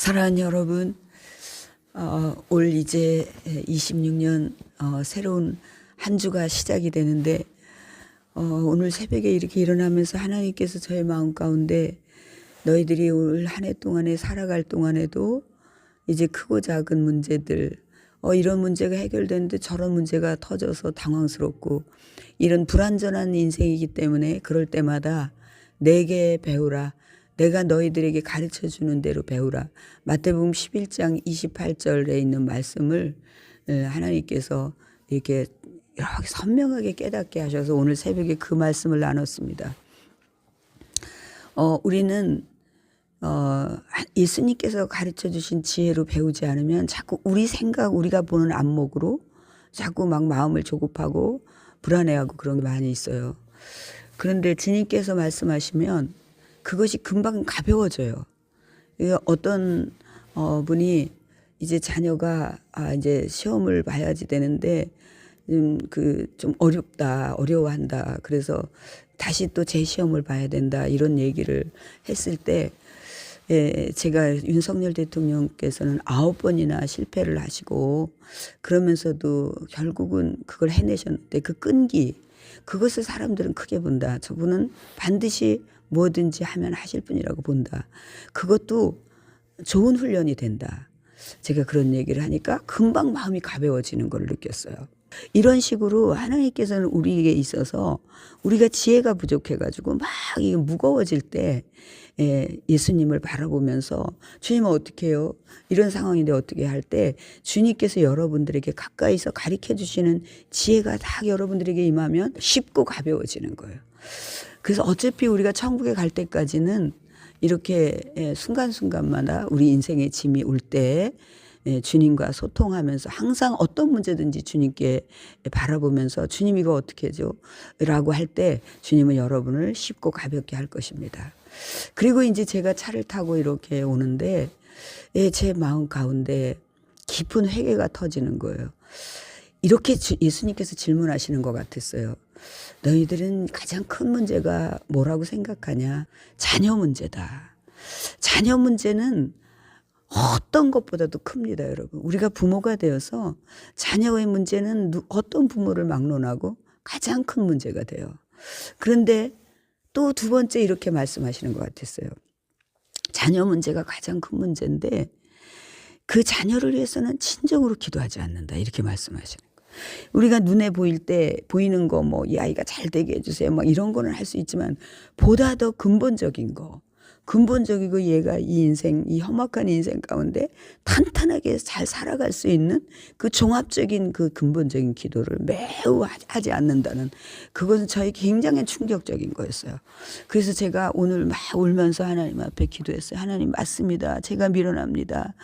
사랑하는 여러분, 올 이제 26년 새로운 한 주가 시작이 되는데 오늘 새벽에 이렇게 일어나면서 하나님께서 저의 마음 가운데 너희들이 올 한 해 동안에 살아갈 동안에도 이제 크고 작은 문제들 이런 문제가 해결되는데 저런 문제가 터져서 당황스럽고 이런 불완전한 인생이기 때문에 그럴 때마다 내게 배우라. 내가 너희들에게 가르쳐 주는 대로 배우라. 마태복음 11장 28절에 있는 말씀을 하나님께서 이렇게 선명하게 깨닫게 하셔서 오늘 새벽에 그 말씀을 나눴습니다. 우리는 예수님께서 가르쳐 주신 지혜로 배우지 않으면 자꾸 우리 생각, 우리가 보는 안목으로 자꾸 막 마음을 조급하고 불안해하고 그런 게 많이 있어요. 그런데 주님께서 말씀하시면 그것이 금방 가벼워져요. 어떤 분이 이제 자녀가 이제 시험을 봐야지 되는데 좀 어렵다, 어려워한다. 그래서 다시 또 재시험을 봐야 된다. 이런 얘기를 했을 때 제가 윤석열 대통령께서는 9번이나 실패를 하시고 그러면서도 결국은 그걸 해내셨는데 그 끈기, 그것을 사람들은 크게 본다. 저분은 반드시 뭐든지 하면 하실 분이라고 본다. 그것도 좋은 훈련이 된다. 제가 그런 얘기를 하니까 금방 마음이 가벼워지는 걸 느꼈어요. 이런 식으로 하나님께서는 우리에게 있어서 우리가 지혜가 부족해가지고 막 이게 무거워질 때 예수님을 바라보면서 주님은 어떻게 해요? 이런 상황인데 어떻게 할 때 주님께서 여러분들에게 가까이서 가르쳐 주시는 지혜가 딱 여러분들에게 임하면 쉽고 가벼워지는 거예요. 그래서 어차피 우리가 천국에 갈 때까지는 이렇게 순간순간마다 우리 인생의 짐이 올 때 주님과 소통하면서 항상 어떤 문제든지 주님께 바라보면서 주님 이거 어떻게 해줘? 라고 할 때 주님은 여러분을 쉽고 가볍게 할 것입니다. 그리고 이제 제가 차를 타고 이렇게 오는데 제 마음 가운데 깊은 회개가 터지는 거예요. 이렇게 예수님께서 질문하시는 것 같았어요. 너희들은 가장 큰 문제가 뭐라고 생각하냐? 자녀 문제다. 자녀 문제는 어떤 것보다도 큽니다, 여러분. 우리가 부모가 되어서 자녀의 문제는 어떤 부모를 막론하고 가장 큰 문제가 돼요. 그런데 또 두 번째 이렇게 말씀하시는 것 같았어요. 자녀 문제가 가장 큰 문제인데 그 자녀를 위해서는 진정으로 기도하지 않는다. 이렇게 말씀하시는 거예요. 우리가 눈에 보일 때 보이는 거 뭐 이 아이가 잘 되게 해주세요. 막 이런 거는 할 수 있지만 보다 더 근본적인 거. 근본적이고 얘가 이 인생, 이 험악한 인생 가운데 탄탄하게 잘 살아갈 수 있는 그 종합적인 그 근본적인 기도를 매우 하지 않는다는 그것은 저에게 굉장히 충격적인 거였어요. 그래서 제가 오늘 막 울면서 하나님 앞에 기도했어요. 하나님 맞습니다. 제가 밀어납니다.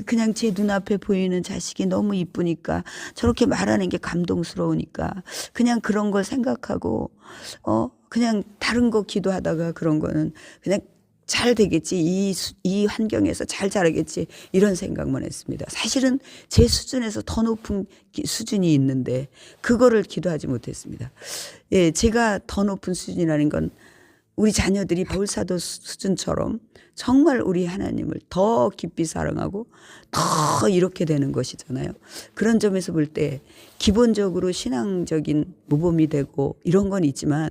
그냥 제 눈앞에 보이는 자식이 너무 이쁘니까 저렇게 말하는 게 감동스러우니까 그냥 그런 걸 생각하고 그냥 다른 거 기도하다가 그런 거는 그냥 잘 되겠지. 이 환경에서 잘 자라겠지. 이런 생각만 했습니다. 사실은 제 수준에서 더 높은 수준이 있는데 그거를 기도하지 못했습니다. 제가 더 높은 수준이라는 건 우리 자녀들이 바울사도 수준처럼 정말 우리 하나님을 더 깊이 사랑하고 더 이렇게 되는 것이잖아요. 그런 점에서 볼 때 기본적으로 신앙적인 모범이 되고 이런 건 있지만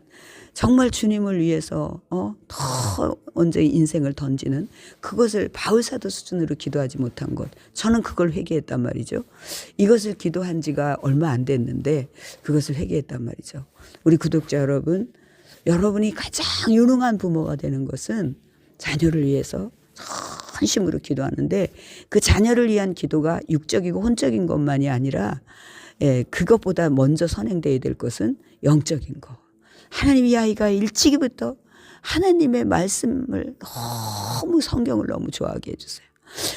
정말 주님을 위해서 더 먼저 인생을 던지는 그것을 바울사도 수준으로 기도하지 못한 것. 저는 그걸 회개했단 말이죠. 이것을 기도한 지가 얼마 안 됐는데 그것을 회개했단 말이죠. 우리 구독자 여러분, 여러분이 가장 유능한 부모가 되는 것은 자녀를 위해서 전심으로 기도하는데 그 자녀를 위한 기도가 육적이고 혼적인 것만이 아니라 그것보다 먼저 선행되어야 될 것은 영적인 거. 하나님 이 아이가 일찍이부터 하나님의 말씀을 너무 성경을 너무 좋아하게 해주세요.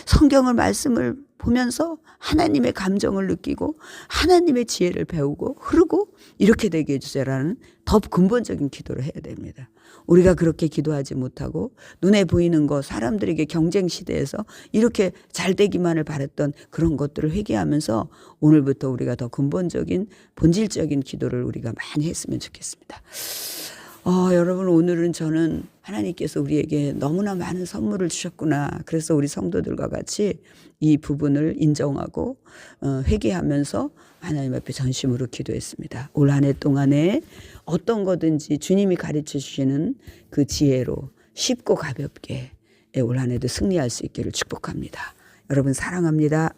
성경을 말씀을 보면서 하나님의 감정을 느끼고 하나님의 지혜를 배우고 흐르고 이렇게 되게 해주세요라는 더 근본적인 기도를 해야 됩니다. 우리가 그렇게 기도하지 못하고 눈에 보이는 거 사람들에게 경쟁 시대에서 이렇게 잘 되기만을 바랬던 그런 것들을 회개하면서 오늘부터 우리가 더 근본적인 본질적인 기도를 우리가 많이 했으면 좋겠습니다. 여러분 오늘은 저는 하나님께서 우리에게 너무나 많은 선물을 주셨구나. 그래서 우리 성도들과 같이 이 부분을 인정하고 회개하면서 하나님 앞에 전심으로 기도했습니다. 올 한 해 동안에 어떤 거든지 주님이 가르쳐 주시는 그 지혜로 쉽고 가볍게 올 한 해도 승리할 수 있기를 축복합니다. 여러분 사랑합니다.